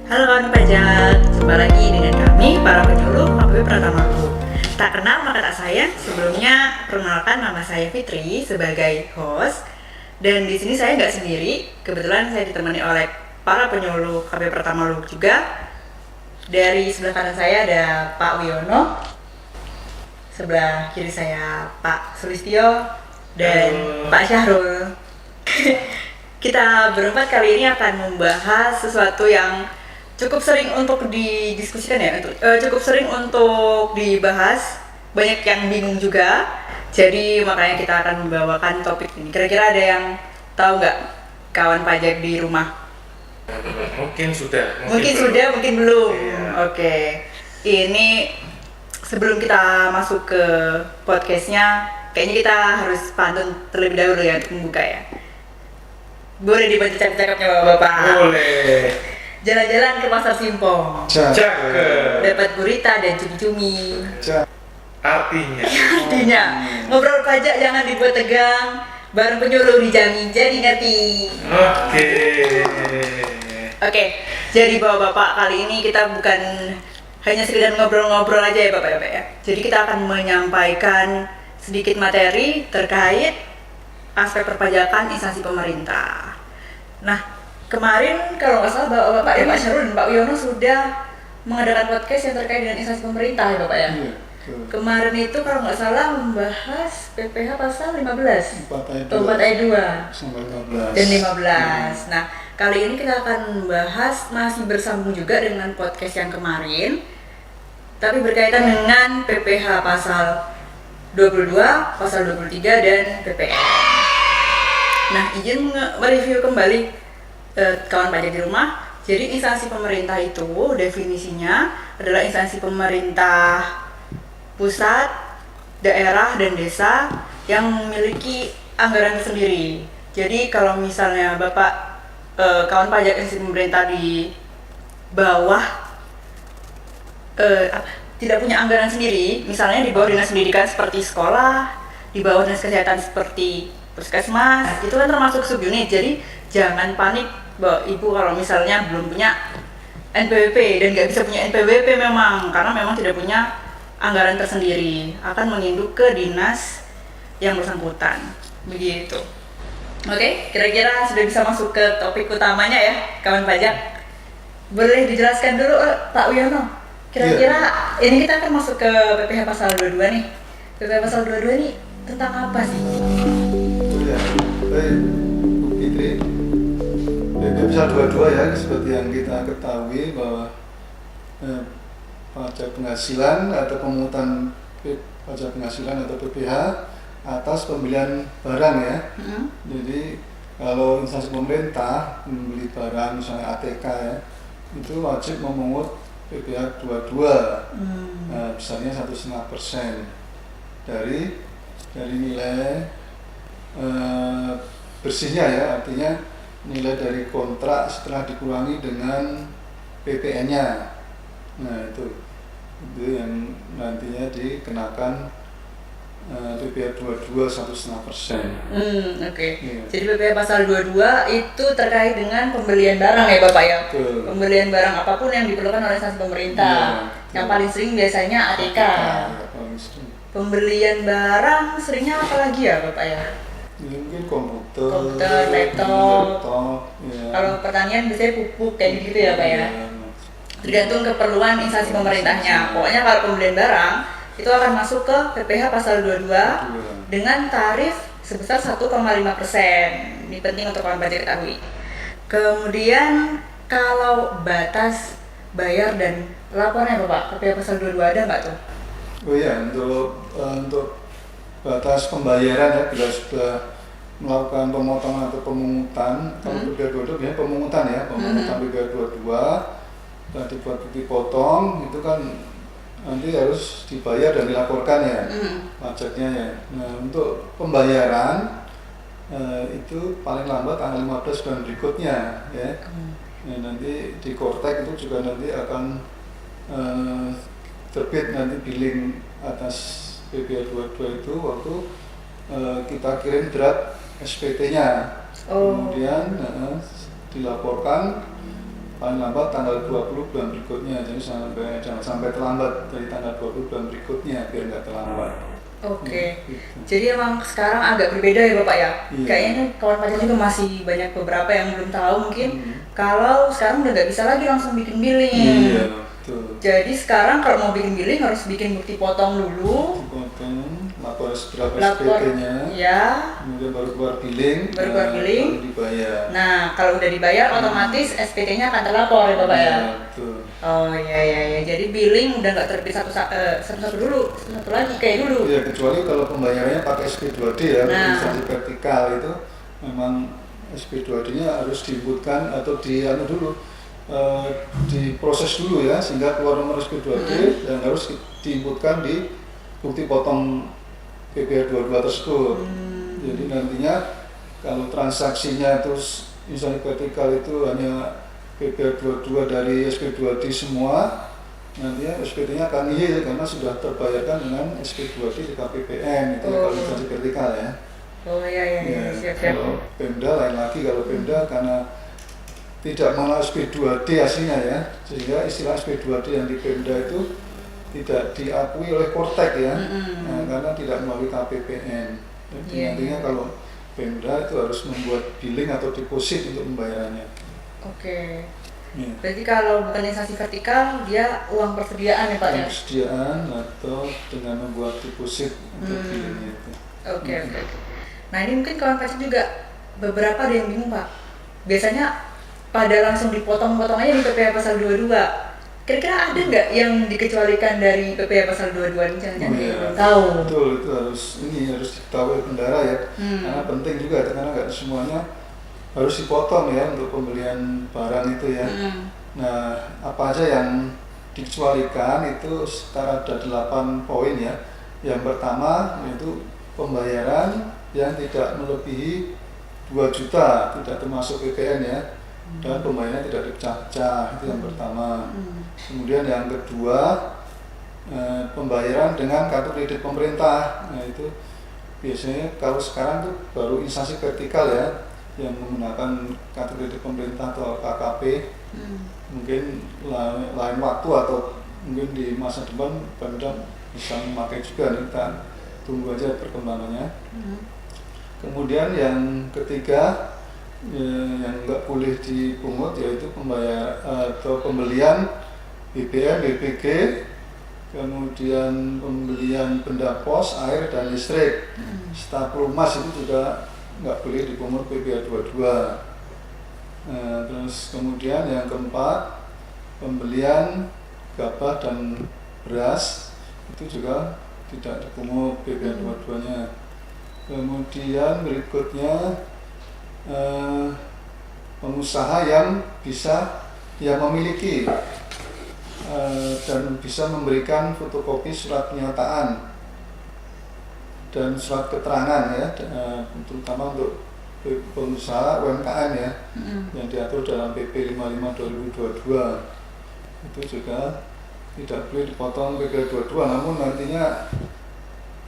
Halo kawan pajak, jumpa lagi dengan kami para penyuluh KPP Pratama Group. Tak kenal maka tak sayang. Sebelumnya perkenalkan nama saya Fitri sebagai host. Dan di sini saya nggak sendiri. Kebetulan saya ditemani oleh para penyuluh KPP Pratama Group juga. Dari sebelah kanan saya ada Pak Wiono, sebelah kiri saya Pak Sulistyo dan Pak Syahrul. Kita berempat kali ini akan membahas sesuatu yang cukup sering untuk didiskusikan ya, cukup sering untuk dibahas, banyak yang bingung juga. Jadi makanya kita akan membawakan topik ini. Kira-kira ada yang tahu nggak kawan pajak di rumah? Mungkin sudah, Mungkin belum. Iya. Oke. Ini sebelum kita masuk ke podcastnya, kayaknya kita harus pantun terlebih dahulu ya untuk membuka ya. Boleh dibaca cakap-cakapnya bapak-bapak? Boleh. Jalan-jalan ke pasar Simpong, Cakep. dapat gurita dan cumi-cumi. Artinya Ngobrol pajak jangan dibuat tegang, bareng penyuluh dijamin jadi ngerti. Oke, jadi bapak-bapak kali ini kita bukan hanya sekedar ngobrol-ngobrol aja ya bapak-bapak ya. Jadi kita akan menyampaikan sedikit materi terkait aspek perpajakan instansi pemerintah. Nah, kemarin kalau nggak salah bapak-bapak ya Pak Syahrul dan Pak Wiono sudah mengadakan podcast yang terkait dengan instansi pemerintah ya bapak ya. Iya, Kemarin itu kalau nggak salah membahas PPh pasal 15 4 atau 4 ayat 2 sampai 15 dan 15. Nah, kali ini kita akan membahas masih bersambung juga dengan podcast yang kemarin, tapi berkaitan dengan PPh pasal 22, pasal 23 dan PPN. Nah, izin mereview kembali kawan pajak di rumah. Jadi instansi pemerintah itu definisinya adalah instansi pemerintah pusat, daerah, dan desa yang memiliki anggaran tersendiri. Jadi kalau misalnya Bapak kawan pajak instansi pemerintah di bawah tidak punya anggaran sendiri, misalnya di bawah dinas pendidikan seperti sekolah, di bawah dinas kesehatan seperti puskesmas, itu kan termasuk subunit. Jadi jangan panik Mbak Ibu kalau misalnya belum punya NPWP dan nggak bisa punya NPWP memang, karena memang tidak punya anggaran tersendiri, akan menginduk ke dinas yang bersangkutan. Begitu. Oke, kira-kira sudah bisa masuk ke topik utamanya ya, kawan pajak. Boleh dijelaskan dulu Pak Wiono. Kira-kira ini kita akan masuk ke PPh pasal 22 nih. PPh pasal 22 nih tentang apa sih? Ya, baik Bu Fitri. PPh pasal 22 ya, seperti yang kita ketahui bahwa pajak penghasilan atau pemungutan pajak penghasilan atau PPh atas pembelian barang ya. Jadi kalau instansi pemerintah membeli barang misalnya ATK ya, itu wajib memungut PPh 22, misalnya 1,5% dari nilai bersihnya ya, artinya nilai dari kontrak setelah dikurangi dengan PPN-nya. Nah itu yang nantinya dikenakan PPh 22 1,5%. Oke. Iya. Jadi PPh pasal 22 itu terkait dengan pembelian barang ya Bapak ya? Betul. Pembelian barang apapun yang diperlukan oleh instansi pemerintah. Iya, Yang paling sering biasanya ATK. Ya, paling sering. Pembelian barang seringnya apa lagi ya Bapak ya? Mungkin komputer, laptop. ya. Kalau pertanian biasanya pupuk kayak gitu ya Pak ya? Tergantung keperluan instansi pemerintahnya. Pokoknya kalau pembelian barang itu akan masuk ke PPh pasal 22 dengan tarif sebesar 1,5%. Ini penting untuk kawan pajak ketahui. Kemudian kalau batas bayar dan lapornya Bapak, PPh pasal 22 ada nggak tuh? Oh iya, untuk batas pembayaran ya, bila sudah melakukan pemotongan atau pemungutan, kalau PPh 22 biasanya pemungutan ya, pemungutan PPh 22 dan dibuat bukti potong, itu kan nanti harus dibayar dan dilaporkan ya pajaknya ya. Nah untuk pembayaran itu paling lambat tanggal 15 bulan berikutnya ya. Nah, nanti di Kortek itu juga nanti akan terbit nanti billing atas PPh 22 itu waktu kita kirim draft SPT-nya. Kemudian dilaporkan paling lambat tanggal 20 bulan berikutnya. Jadi jangan sampai terlambat dari tanggal 20 bulan berikutnya biar nggak terlambat. Oke. Gitu. Jadi emang sekarang agak berbeda ya Bapak ya. Iya. Kayaknya kawan pajak juga masih banyak beberapa yang belum tahu mungkin Hmm. kalau sekarang udah nggak bisa lagi langsung bikin billing. Iya, betul. Jadi sekarang kalau mau bikin billing harus bikin bukti potong dulu. Dipotong, lapor berapa Lapor, SPT-nya, ya. kemudian baru keluar billing, Baru keluar billing. baru dibayar. Nah, kalau udah dibayar otomatis SPT-nya akan terlapor ya Bapak ya. Iya, betul. Oh iya. Jadi billing udah nggak terbit satu dulu, satu lagi kayak dulu. Ya kecuali kalau pembayarannya pakai SP2D ya, Nah. instansi vertikal itu memang SP2D-nya harus diinputkan atau dulu diproses dulu ya sehingga keluar nomor SP2D dan harus diinputkan di bukti potong PPh 22 tersebut. Jadi nantinya kalau transaksinya itu misalnya vertikal itu hanya PPh 22 dari SP2D semua, nantinya SPT-nya akan nihil karena sudah terbayarkan dengan SP2D di KPPN itu ya, kalau instansi vertikal ya. Oh iya, Ya, siap. kalau Pemda lain lagi, kalau Pemda karena tidak mengenal SP2D aslinya ya, sehingga istilah SP2D yang di Pemda itu tidak diakui oleh Portek ya, nah, karena tidak melalui KPPN. Jadi Iya, nantinya iya. kalau Pemda itu harus membuat billing atau deposit untuk pembayarannya. Oke. Ya. Berarti kalau bukan instansi vertikal dia uang persediaan ya Pak ya. Persediaan atau dengan membuat deposit untuk billingnya itu. Oke. Nah ini mungkin kawan pajak juga beberapa ada yang bingung Pak. Biasanya pada langsung dipotong-potong aja di PPh pasal 22. Kira-kira ada nggak yang dikecualikan dari PPh pasal 22 ini? Jangan-jangan Iya. belum tahu. Betul, itu harus diketahui pengendara ya, karena penting juga karena nggak semuanya harus dipotong ya untuk pembelian barang itu ya. Nah, apa aja yang dikecualikan itu setara ada 8 poin ya. Yang pertama yaitu pembayaran yang tidak melebihi 2 juta, tidak termasuk PPN ya, dan pembayarannya tidak dipecah-pecah, itu yang pertama. Kemudian yang kedua, pembayaran dengan kartu kredit pemerintah. Nah itu biasanya kalau sekarang tuh baru instansi vertikal ya yang menggunakan kartu kredit pemerintah atau KKP. Mungkin lain waktu atau mungkin di masa depan Pemda bisa memakai juga nih, kita tunggu aja perkembangannya. Kemudian yang ketiga yang nggak boleh dipungut yaitu pembelian BBM, BPG, kemudian pembelian benda pos, air dan listrik, staf pelumas itu juga nggak boleh dipungut PPh 22. Terus kemudian yang keempat pembelian gabah dan beras itu juga tidak dipungut PPh 22-nya. Kemudian berikutnya pengusaha yang memiliki dan bisa memberikan fotokopi surat pernyataan dan surat keterangan ya, terutama untuk pengusaha UMKM ya, yang diatur dalam PP 55/2022 itu juga tidak boleh dipotong PPh 22, namun nantinya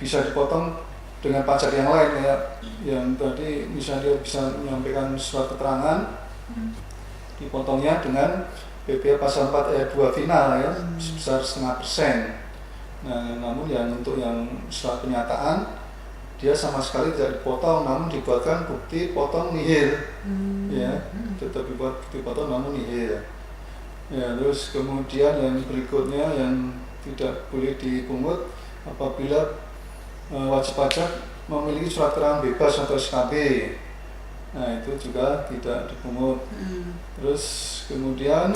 bisa dipotong dengan pajak yang lain ya, yang tadi misalnya dia bisa menyampaikan surat keterangan, dipotongnya dengan PPh pasal 4 ayat 2 final ya, sebesar 0,5%. Nah, namun yang untuk yang surat pernyataan dia sama sekali tidak dipotong, namun dibuatkan bukti potong nihil, ya, tetap dibuat bukti potong namun nihil. Ya, terus kemudian yang berikutnya yang tidak boleh dipungut apabila wajib pajak memiliki surat keterangan bebas atau SKB. Nah, itu juga tidak dipungut. Terus kemudian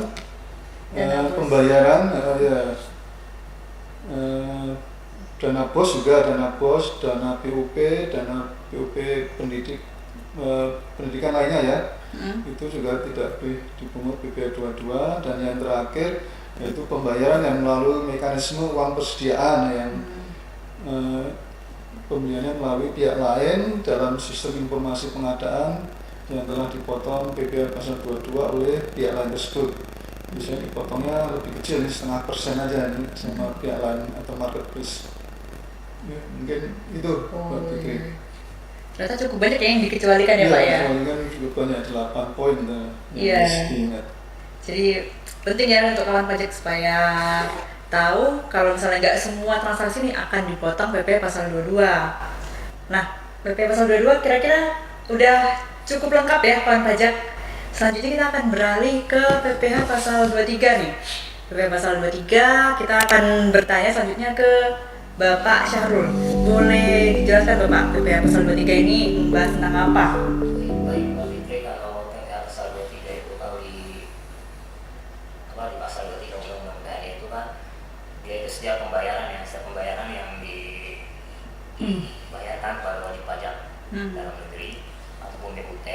pembayaran dana bos juga, dana bos, dana BUP pendidikan lainnya ya, itu juga tidak dipungut PPh 22. Dan yang terakhir yaitu pembayaran yang melalui mekanisme uang persediaan yang pembeliannya melalui pihak lain dalam sistem informasi pengadaan yang telah dipotong PPh pasal 22 oleh pihak lain tersebut. Biasanya dipotongnya lebih kecil nih, 0,5% aja nih sama pihak lain atau marketplace. Ya, mungkin itu Mbak Fikri. Ternyata cukup banyak yang dikecualikan ya Pak ya. Dikecualikan cukup banyak, 8 poin yang Iya. harus diingat. Jadi penting ya untuk kawan pajak supaya tahu kalau misalnya nggak semua transaksi ini akan dipotong PP pasal 22. Nah, PP pasal 22 kira-kira udah cukup lengkap ya kawan pajak. Selanjutnya kita akan beralih ke PPh pasal 23 nih. PPh pasal 23 kita akan bertanya selanjutnya ke Bapak Syahrul. Boleh dijelaskan Bapak, PPh pasal 23 ini membahas tentang apa? Baik, Mbak Fitri, kalau PPh pasal 23 itu kalau di pasal 23 Undang-Undang PPh itu kan dia itu setiap pembayaran yang dibayarkan pada wajib pajak dalam negeri ataupun DUT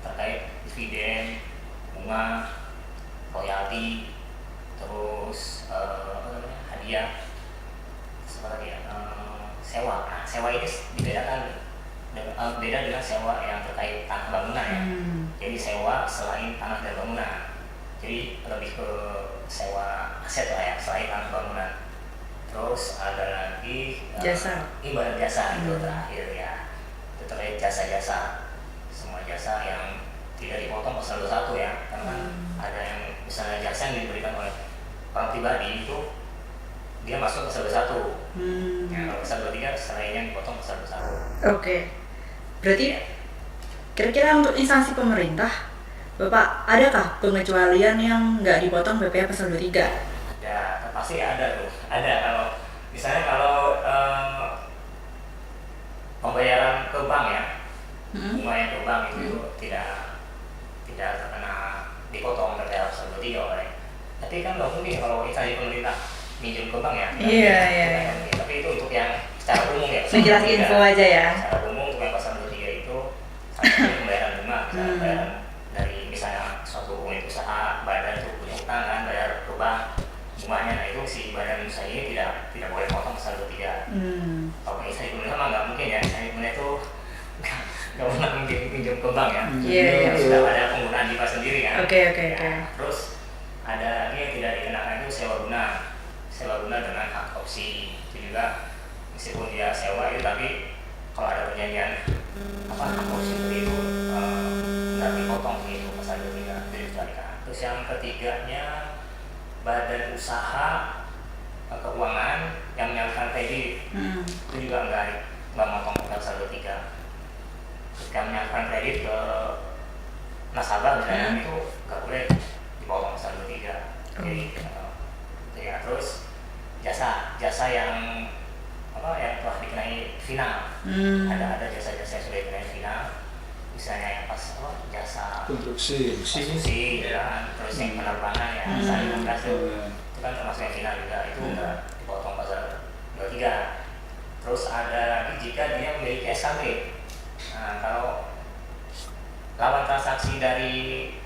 terkait dividen, bunga, royalti, terus hadiah, seperti sewa. Nah, sewa ini dibedakan beda dengan sewa yang terkait tanah bangunan ya. Jadi sewa selain tanah dan bangunan. Jadi lebih ke sewa aset lah ya, selain tanah bangunan. Terus ada lagi Jasa. Ibarat jasa itu terakhir ya. Itu terkait jasa-jasa. Semua jasa yang tidak dipotong pasal 21 ya. Karena ada yang misalnya jasa yang diberikan oleh orang pribadi itu dia masuk pasal 21. Ya, kalau pasal 23 selainnya dipotong pasal 21. Oke. Berarti kira-kira untuk instansi pemerintah, Bapak, adakah pengecualian yang nggak dipotong PPh pasal 23? Ya, pasti ada tuh. Ada kalau misalnya pembayaran ke bank ya, bunga yang ke bank itu tidak terkena dipotong PPh pasal 23 oleh. Tapi kan nggak mungkin kalau instansi pemerintah minjem ke bank ya. Iya. Tapi itu untuk yang secara umum ya. Sejelas info aja ya. Secara umum untuk yang pasal 23 itu satu pembayaran bunga, misalnya pembayaran dari misalnya suatu unit usaha, badan itu punya utang kan, bayar ke bank bunganya, nah itu si badan usaha ini tidak boleh potong pasal 23. Kalau instansi pemerintah mah nggak mungkin ya, instansi pemerintah itu nggak pernah minjem ke bank ya. Iya. Sudah ada penggunaan DIPA sendiri kan. Oke. Terus ada lagi yang tidak dikenakan itu sewa guna dengan hak opsi. Itu juga meskipun dia sewa itu, tapi kalau ada perjanjian hak opsi itu nggak dipotong itu pasal 23 dikecualikan. Terus yang ketiganya badan usaha keuangan yang menyalurkan kredit itu juga nggak motong pasal 23. Ketika menyalurkan kredit ke nasabah misalnya itu nggak boleh dipotong pasal 23. Jadi ya, terus jasa yang yang telah dikenai final. Ada jasa-jasa yang sudah dikenai final, misalnya yang pas jasa konstruksi ya, terus yang penerbangan ya, misalnya itu kan termasuk yang final juga, itu nggak dipotong pasal 23. Terus ada lagi jika dia memiliki SKB. Nah, kalau lawan transaksi memiliki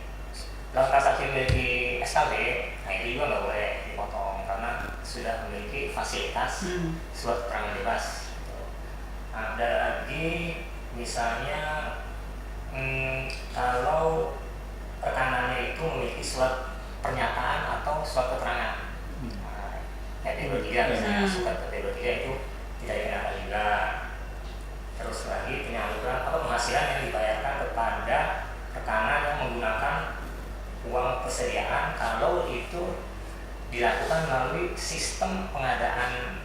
SKB, nah itu juga nggak boleh dipotong karena sudah memiliki fasilitas surat keterangan bebas. Ada lagi misalnya kalau rekanannya itu memiliki surat pernyataan atau surat keterangan. PT23 misalnya surat PT23 itu tidak dikenakan juga. Terus lagi penyaluran atau penghasilan yang dibayarkan kepada rekanan yang menggunakan uang persediaan kalau itu dilakukan melalui sistem pengadaan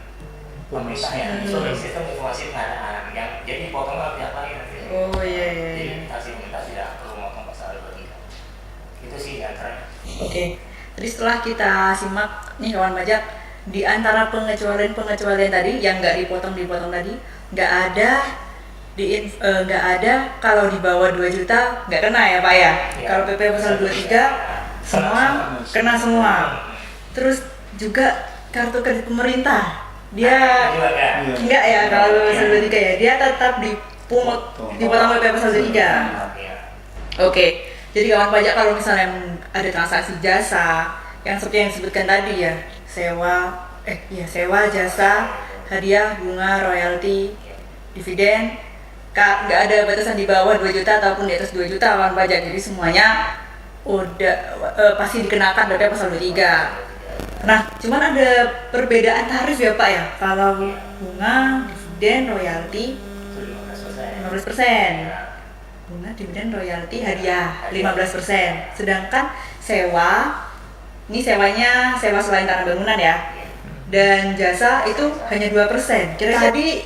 pemerintah ya, sistem informasi pengadaan yang jadi potong pihak lain nanti. Jadi instansi pemerintah tidak perlu motong pasal 23. Itu sih antaranya. Oke. Jadi setelah kita simak nih kawan pajak, di antara pengecualian tadi yang nggak dipotong tadi, nggak ada kalau di bawah 2 juta nggak kena ya Pak ya. Kalau PPh pasal 23 semua kena semua. Terus juga kartu kredit pemerintah dia enggak ya, kalau pasal 23 ya dia tetap dipotong PPh pasal 23. Oke. Jadi kawan pajak kalau misalnya ada transaksi jasa yang seperti yang disebutkan tadi ya, sewa, jasa, hadiah, bunga, royalti, dividen, nggak ada batasan di bawah 2 juta ataupun di atas 2 juta kawan pajak. Jadi semuanya udah pasti dikenakan PPh pasal 23. Nah, cuman ada perbedaan tarif ya Pak ya. Kalau bunga, dividen, royalti 15%. bunga, dividen, royalti, hadiah 15%. Sedangkan sewa, ini sewanya sewa selain tanah bangunan ya. Dan jasa itu hanya 2%. Kira-kira tadi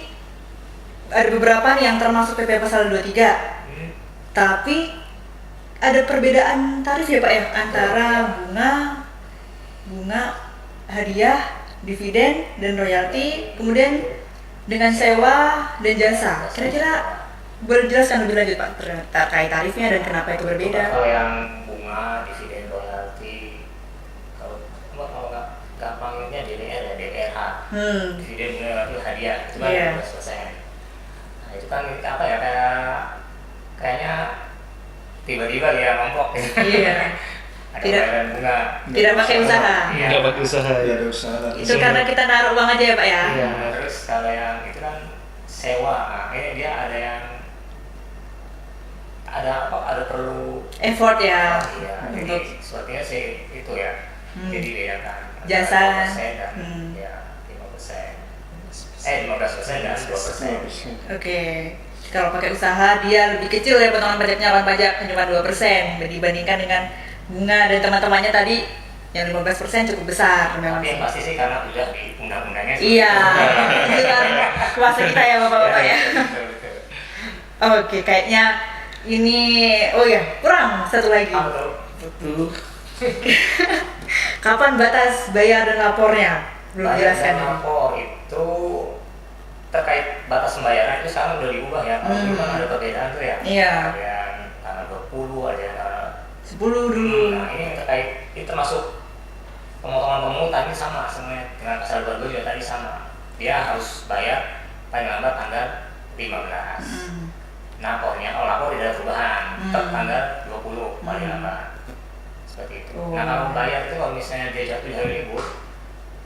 ada beberapa nih yang termasuk PP pasal 23. Tapi ada perbedaan tarif ya Pak ya antara bunga, hadiah, dividen dan royalti, kemudian dengan sewa dan jasa. Kira-kira boleh jelaskan lebih lanjut Pak terkait tarifnya dan kenapa itu berbeda? Kalau yang bunga, dividen, royalti, kalau nggak gampangnya DDR ya DPRH, dividen, royalti, hadiah itu kan 15%. Nah itu kan apa ya kayaknya tiba-tiba dia ngomong. Iya. Ada Tidak- bayaran bunga. Tidak pakai usaha. Iya. Nggak pakai usaha Tidak ya. ada usaha. Itu karena kita naruh uang aja ya Pak ya? Iya. Terus kalau yang itu kan sewa, nah, ini dia ada yang ada perlu Effort ya. Iya, jadi Untuk sepertinya sih itu ya. Jadi bedakan Jasa. 2% dan ya 5%. 15% dan 2%. Oke. Kalau pakai usaha dia lebih kecil ya potongan pajaknya, cuma 2% dibandingkan dengan bunga dan teman-temannya tadi yang 15% cukup besar memang. Tapi yang pasti sih karena udah di undang-undangnya. Iya, itu kan kuasa kita ya Bapak-bapak ya. Betul, betul. Oke, kayaknya ini kurang satu lagi. Betul. Kapan batas bayar dan lapornya? Belum Bayar jelaskan. dan lapor itu terkait batas pembayaran itu sekarang udah diubah ya. Kalau dulu kan ada perbedaan tuh ya. Iya. Ada yang tanggal 20, ada yang tanggal 10 dulu. Nah ini terkait ini termasuk pemotongan pemungutan ini sama sebenarnya dengan pasal 22 juga tadi sama. Dia harus bayar paling lambat tanggal 15. Lapornya, lapor tidak ada perubahan, tetap tanggal 20 paling lambat. Seperti itu. Oh. Nah kalau bayar itu kalau misalnya dia jatuh di hari libur,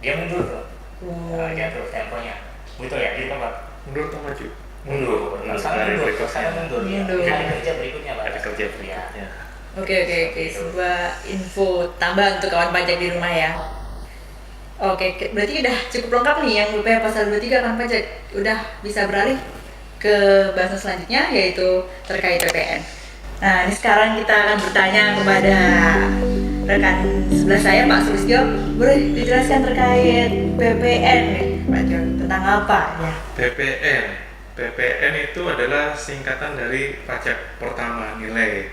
dia mundur tuh. Oh. Jatuh temponya. Betul ya, di tempat Mundur atau maju? mundur. Nah, sekarang Hari mundur, berikutnya. sekarang mundur. Mundur. Di hari kerja berikutnya, Pak. Hari kerja Ya. berikutnya. Oke, sebuah info tambahan untuk kawan pajak di rumah ya. Oke, berarti udah cukup lengkap nih yang UPH pasal 23 kawan pajak. Udah bisa beralih ke bahasan selanjutnya yaitu terkait PPN. Nah, ini sekarang kita akan bertanya kepada rekan sebelah saya Pak Sulistyo. Boleh dijelaskan terkait PPN nih Pak Jo, tentang apa ya? PPN. PPN itu adalah singkatan dari pajak pertama nilai.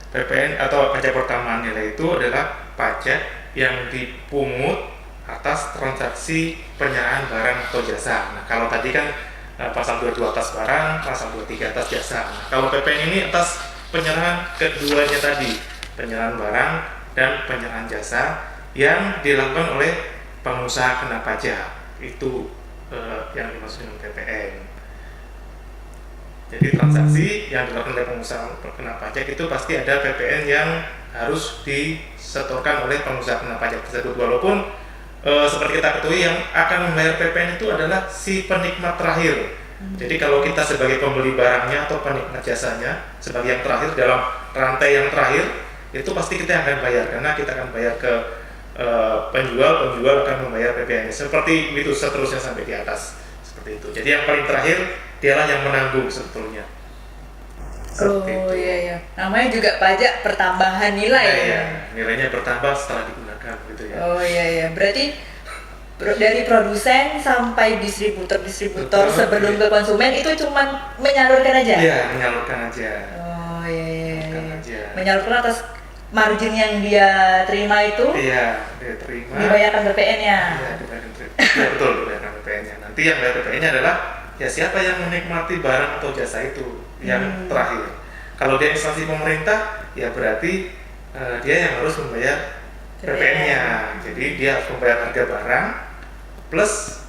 PPN atau pajak pertama nilai itu adalah pajak yang dipungut atas transaksi penyerahan barang atau jasa. Nah, kalau tadi kan pasal 22 atas barang, pasal 23 atas jasa. Nah, kalau PPN ini atas penyerahan keduanya tadi, penyerahan barang dan penyerahan jasa yang dilakukan oleh pengusaha kena pajak. Itu yang dimaksud dengan PPN. Jadi transaksi yang dilakukan oleh pengusaha kena pajak itu pasti ada PPN yang harus disetorkan oleh pengusaha kena pajak tersebut, walaupun seperti kita ketahui yang akan membayar PPN itu adalah si penikmat terakhir. Jadi kalau kita sebagai pembeli barangnya atau penikmat jasanya sebagai yang terakhir dalam rantai yang terakhir, itu pasti kita akan bayar karena kita akan bayar ke penjual akan membayar PPN. Seperti itu seterusnya sampai di atas. Seperti itu. Jadi yang paling terakhir dialah yang menanggung sebetulnya. Seperti itu. Iya. Namanya juga pajak pertambahan nilai Nah, ya. iya. Nilainya bertambah setelah digunakan gitu ya. Oh iya. Berarti dari produsen sampai distributor Betul. sebelum ke konsumen itu cuma menyalurkan aja. Iya, menyalurkan aja. Oh iya. Menyalurkan aja. Menyalurkan atas margin yang dia terima itu Iya, dia terima. dibayarkan BPN-nya. Iya, dibayarkan ya, betul, dibayarkan PPN-nya. Nanti yang bayar PPN-nya adalah ya siapa yang menikmati barang atau jasa itu yang terakhir. Kalau dia instansi pemerintah, ya berarti dia yang harus membayar PPN-nya. Jadi dia harus membayar harga barang plus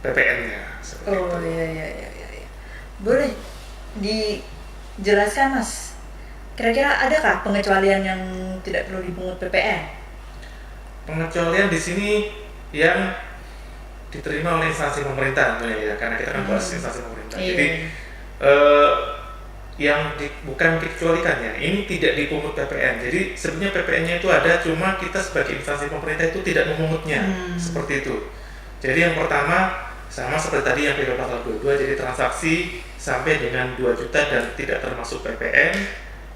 PPN-nya. Seperti Oh itu. iya. Boleh dijelaskan Mas? Kira-kira adakah pengecualian yang tidak perlu dipungut PPN? Pengecualian di sini yang diterima oleh instansi pemerintah tentunya ya, karena kita kan bahas instansi pemerintah. Iya. Jadi bukan dikecualikannya, ini tidak dipungut PPN. Jadi sebenarnya PPN-nya itu ada, cuma kita sebagai instansi pemerintah itu tidak memungutnya, seperti itu. Jadi yang pertama sama seperti tadi yang PP pasal 22, jadi transaksi sampai dengan 2 juta dan tidak termasuk PPN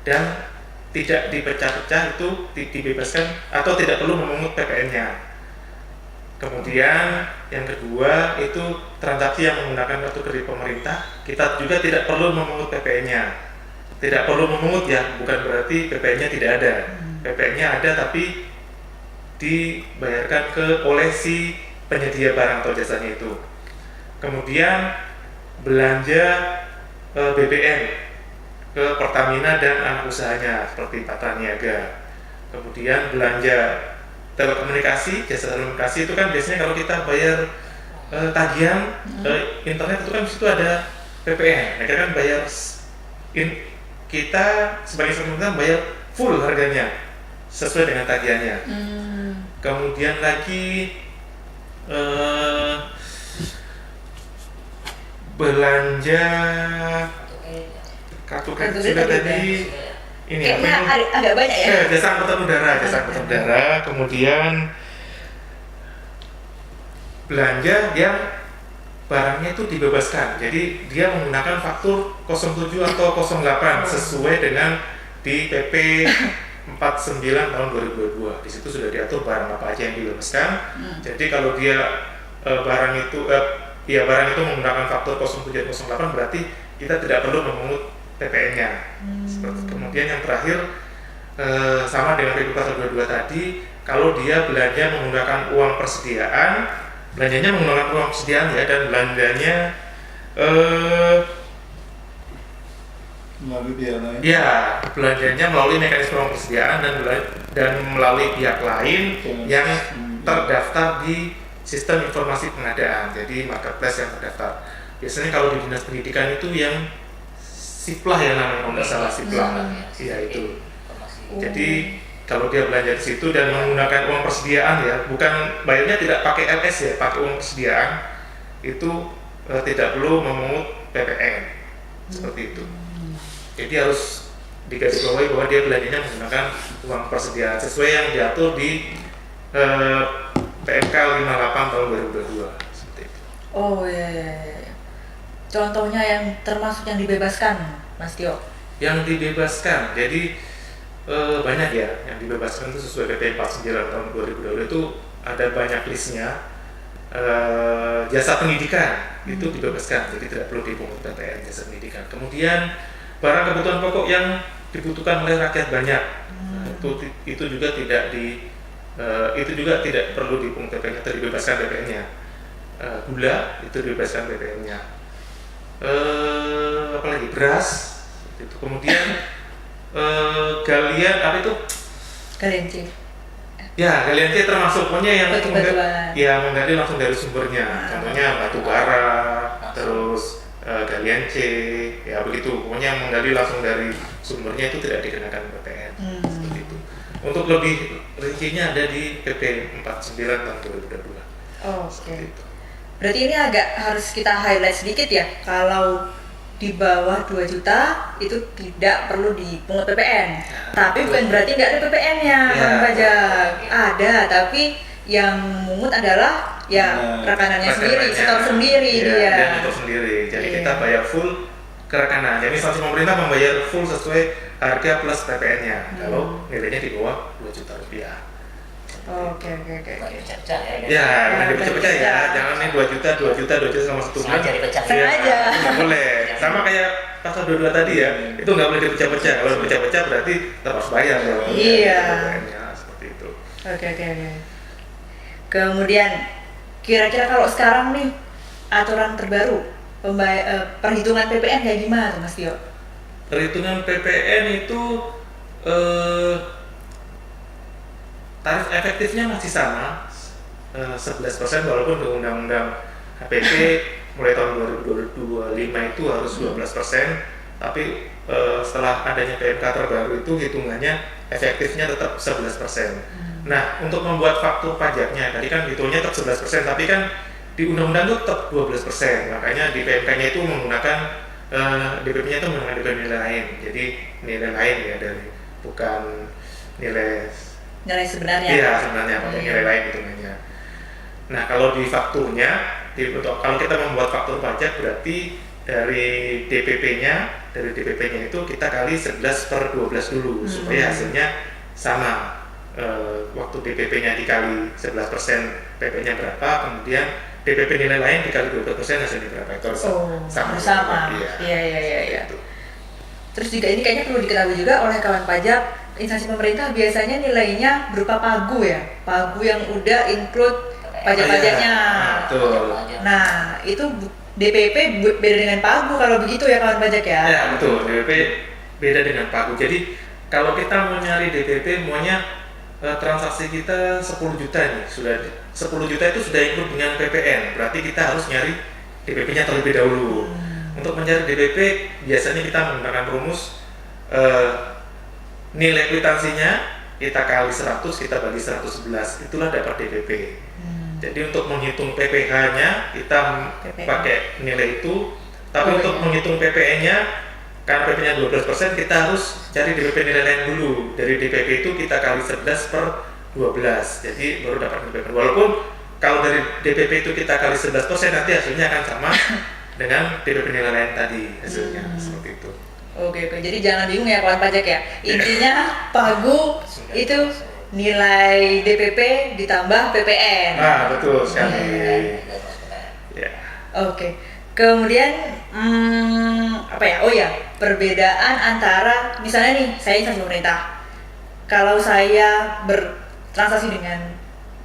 dan tidak dipecah-pecah itu dibebaskan atau tidak perlu memungut PPN-nya. Kemudian yang kedua itu transaksi yang menggunakan kartu kredit pemerintah, kita juga tidak perlu memungut PPN-nya. Tidak perlu memungut ya, bukan berarti PPN-nya tidak ada. PPN-nya ada tapi dibayarkan oleh si penyedia barang atau jasanya itu. Kemudian belanja BBM ke Pertamina dan anak usahanya seperti Tata Niaga. Kemudian belanja telekomunikasi, jasa telekomunikasi itu kan biasanya kalau kita bayar tagihan internet itu kan di situ ada PPN. Mereka kan bayar kita sebagai pemerintah bayar full harganya sesuai dengan tagihannya. Kemudian lagi belanja kartu kredit sudah tadi. Ini kayaknya agak banyak ya. Jasa angkutan udara, kemudian belanja yang barangnya itu dibebaskan. Jadi dia menggunakan faktur 07 atau 08 sesuai dengan di PP 49 tahun 2022. Di situ sudah diatur barang apa aja yang dibebaskan. Jadi kalau dia barang itu menggunakan faktur 07 atau 08 berarti kita tidak perlu memungut PPN-nya. Kemudian yang terakhir sama dengan PP pasal 22 tadi, kalau dia belanja menggunakan uang persediaan, belanjanya menggunakan uang persediaan ya, dan belanjanya melalui pihak lain. ya, belanjanya melalui mekanisme uang persediaan dan melalui pihak lain yang terdaftar di sistem informasi pengadaan, jadi marketplace yang terdaftar. Biasanya kalau di dinas pendidikan itu yang Siplah ya namanya, kalau nggak salah Siplah, ya itu. Jadi kalau dia belanja di situ dan menggunakan uang persediaan ya, bukan bayarnya tidak pakai LS ya, pakai uang persediaan, itu tidak perlu memungut PPN seperti itu. Jadi harus digarisbawahi bahwa dia belanjanya menggunakan uang persediaan sesuai yang diatur di PMK 58 tahun 2022 seperti itu. Oh ya. Contohnya yang termasuk yang dibebaskan, Mas Tio? Yang dibebaskan, jadi banyak ya yang dibebaskan itu sesuai PP 49 tahun 2022 itu ada banyak listnya. Jasa pendidikan itu dibebaskan, jadi tidak perlu dipungut PPN jasa pendidikan. Kemudian barang kebutuhan pokok yang dibutuhkan oleh rakyat banyak, itu juga tidak perlu dipungut PPN-nya atau dibebaskan PPN-nya. Gula itu dibebaskan PPN-nya. Apalagi beras itu. Kemudian galian apa itu? Galian C. Ya, galian C termasuk pokoknya yang menggali langsung dari sumbernya. Contohnya batu bara, terus galian C, ya begitu. Pokoknya yang menggali langsung dari sumbernya itu tidak dikenakan PPN. Seperti itu. Untuk lebih rincinya ada di PP 49 tahun 2022. Oke. Berarti ini agak harus kita highlight sedikit ya. Kalau di bawah 2 juta itu tidak perlu dipungut PPN. Tapi bukan berarti nggak ada PPN-nya, Bang Pajak. Ada, tapi yang mungut adalah rekanannya sendiri, setor sendiri dia. Dan setor sendiri. Jadi kita bayar full ke rekanan. Jadi instansi pemerintah membayar full sesuai harga plus PPN-nya. Kalau nilainya di bawah 2 juta rupiah. Oke. Ya, jangan dipecah-pecah ya. Jangan nih 2 juta selama 1 bulan. Sengaja. Nggak boleh. Sama kayak pasal 22 tadi ya. Itu nggak boleh dipecah-pecah. Kalau dipecah-pecah berarti tetap harus bayar. Iya. Seperti itu. Oke. Kemudian kira-kira kalau sekarang nih aturan terbaru perhitungan PPN kayak gimana tuh Mas Tio? Perhitungan PPN itu tarif efektifnya masih sama 11% walaupun di Undang-Undang HPP mulai tahun 2025 itu harus 12%, tapi setelah adanya PMK terbaru itu hitungannya efektifnya tetap 11%. Nah, untuk membuat faktur pajaknya tadi kan hitungnya tetap 11%, tapi kan di Undang-Undang itu tetap 12%. Makanya di PMK-nya itu menggunakan DPP-nya itu menggunakan DPP nilai lain. Jadi nilai lain ya, dari bukan nilai sebenarnya. Iya, sebenarnya pakai nilai lain hitungannya. Nah, kalau di fakturnya Kalau kita membuat faktur pajak berarti dari DPP-nya itu kita kali 11/12 dulu supaya hasilnya sama. Waktu DPP-nya dikali 11%, PP-nya berapa, kemudian DPP nilai lain dikali 12% hasilnya berapa, itu harus sama. Iya. Gitu. Terus juga ini kayaknya perlu diketahui juga oleh kawan pajak, instansi pemerintah biasanya nilainya berupa pagu ya, pagu yang udah include pajak-pajaknya. Betul. Nah, itu DPP beda dengan pagu kalau begitu ya kawan pajak ya? Ya betul, DPP beda dengan pagu. Jadi kalau kita mau nyari DPP, maunya transaksi kita 10 juta nih, sudah 10 juta itu sudah include dengan PPN, berarti kita harus nyari DPP-nya terlebih dahulu. Untuk mencari DPP biasanya kita menggunakan rumus nilai kwitansinya kita kali 100, kita bagi 111, itulah dapat DPP. Jadi untuk menghitung PPH-nya kita pakai nilai itu, tapi untuk menghitung PPN-nya karena PP-nya 12%, kita harus cari DPP nilai lain dulu. Dari DPP itu kita kali 11/12, jadi baru dapat DPP. Walaupun kalau dari DPP itu kita kali 11%, nanti hasilnya akan sama dengan DPP nilai lain tadi hasilnya, seperti itu. Oke, jadi jangan bingung ya kawan pajak ya. Intinya pagu itu nilai DPP ditambah PPN. Betul sekali. Ya. Oke. Kemudian perbedaan antara misalnya nih saya instansi pemerintah, kalau saya bertransaksi dengan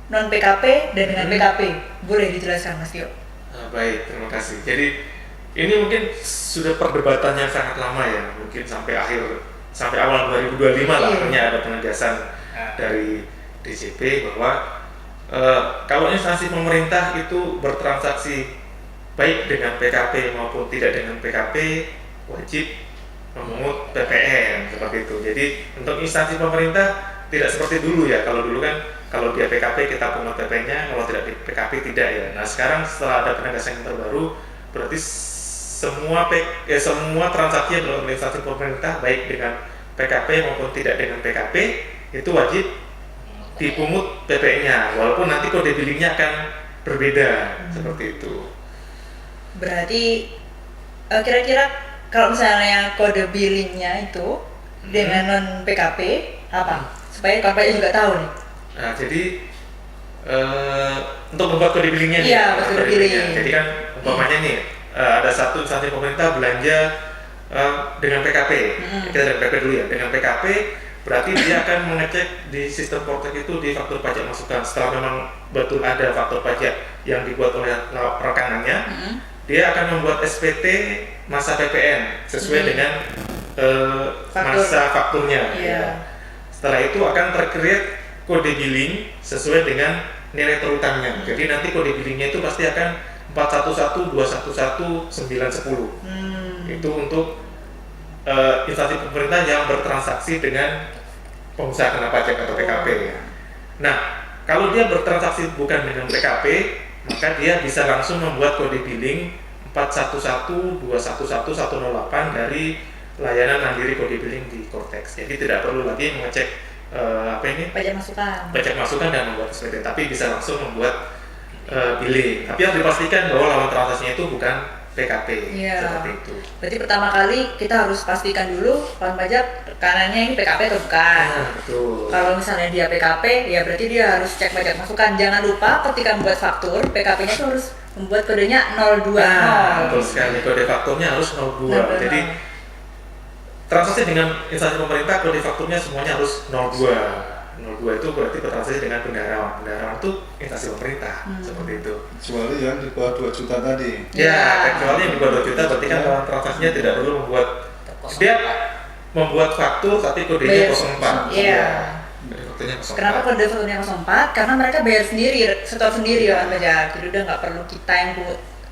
non PKP dan dengan PKP, boleh dijelaskan Mas Tio? Baik, terima kasih. Jadi ini mungkin sudah perdebatan yang sangat lama ya, mungkin sampai awal 2025 lah, akhirnya ada penegasan dari DJP bahwa kalau instansi pemerintah itu bertransaksi baik dengan PKP maupun tidak dengan PKP, wajib memungut PPN, seperti itu. Jadi untuk instansi pemerintah tidak seperti dulu ya. Kalau dulu kan kalau dia PKP kita pungut PP-nya, kalau tidak di PKP tidak ya. Nah sekarang setelah ada penegasan yang terbaru, berarti semua transaksi dalam instansi pemerintah baik dengan PKP maupun tidak dengan PKP itu wajib dipungut PPN-nya, walaupun nanti kode billingnya akan berbeda, seperti itu. Berarti kira-kira kalau misalnya kode billingnya itu dengan non PKP apa? Supaya kawan pajak juga tahu nih. Nah, jadi untuk membuat kode billingnya nih, kode billing. Jadi kan umpamanya nih ada satu instansi pemerintah belanja dengan PKP. Kita dengan PKP dulu ya. Dengan PKP berarti dia akan mengecek di sistem Portek itu di faktur pajak masukan. Setelah memang betul ada faktur pajak yang dibuat oleh rekanannya, dia akan membuat SPT masa PPN sesuai dengan masa fakturnya. Ya. Setelah itu akan tercreate kode billing sesuai dengan nilai terutangnya. Jadi nanti kode billingnya itu pasti akan 411, 211, 910. Itu untuk instansi pemerintah yang bertransaksi dengan pengusaha kena pajak atau PKP. Nah, kalau dia bertransaksi bukan dengan PKP, maka dia bisa langsung membuat kode billing 411, 211, 108 dari layanan mandiri kode billing di Cortex. Jadi tidak perlu lagi mengecek pajak masukan dan membuat SPT, tapi bisa langsung membuat billing. Tapi yang dipastikan bahwa lawan transaksinya itu bukan PKP, seperti itu. Berarti pertama kali kita harus pastikan dulu kawan pajak rekanannya ini PKP atau bukan. Betul. Kalau misalnya dia PKP, ya berarti dia harus cek pajak masukan. Jangan lupa ketika membuat faktur, PKP-nya itu harus membuat kodenya 020. Betul sekali, kode fakturnya harus 02. Jadi transaksi dengan instansi pemerintah, kode fakturnya semuanya harus 02. 02 itu berarti bertransaksi dengan bendaharawan. Bendaharawan itu instansi pemerintah, seperti itu. Kecuali yang di bawah 2 juta tadi. Ya, kecuali yang di bawah 2 juta berarti kan transaksinya tidak perlu membuat faktur tapi kodenya 04. Iya. Fakturnya 04. Kenapa kode fakturnya 04? Karena mereka bayar sendiri, setor sendiri ya pajak. Jadi udah nggak perlu kita yang